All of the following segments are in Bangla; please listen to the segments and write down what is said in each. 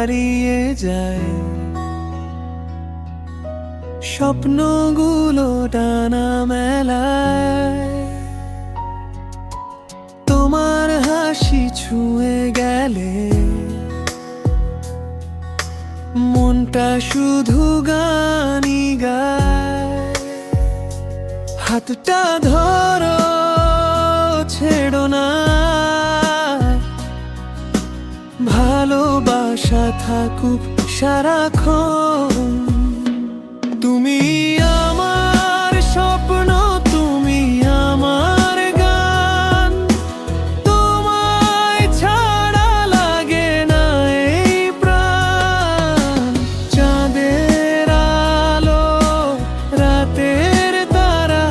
হারিয়ে যায়, স্বপ্নগুলো টানা মেলায়। তোমার হাসি ছুঁয়ে গেলে মনটা শুধু গানই গায়। হাতটা ধরো, ছেড়ো না, ভালোবাসা থাকুক সারাক্ষণ। তুমি আমার স্বপ্ন, তুমি আমার গান, তোমায় ছাড়া লাগে না এই প্রাণ। চাঁদের আলো, রাতের তারা,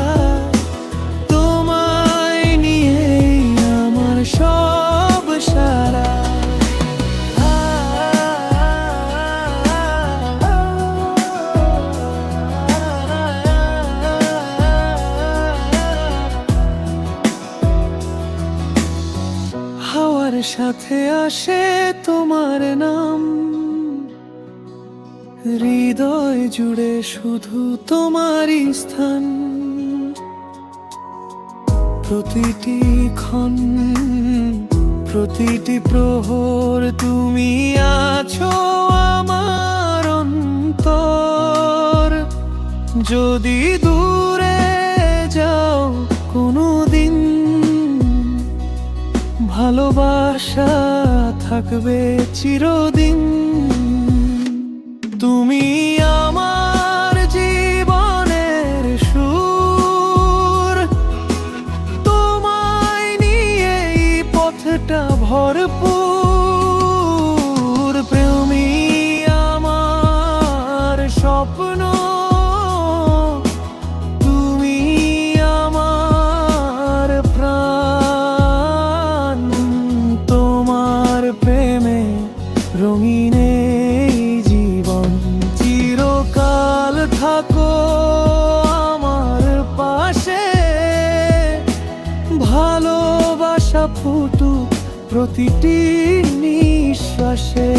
তোমায় নিয়েই আমার সব সারা। হাওয়ার সাথে আসে তোমার নাম, হৃদয় জুড়ে শুধু তোমারই স্থান। প্রতিটি ক্ষণ, প্রতিটি প্রহর তুমি আছো আমার অন্তর। যদি দূরে যাও কোনোদিন, ভালোবাসা থাকবে চিরদিন। তুমি আমার জীবনের সুর, তোমায় নিয়েই পথটা ভরপুর। প্রেমী আমার স্বপ্ন, তুমি আমার প্রাণ। তোমার প্রেমে রঙিন এই জীবন, চিরকাল থাকো আমার পাশে। ভালোবাসা ফুটুক প্রতিটি নিঃশ্বাসে।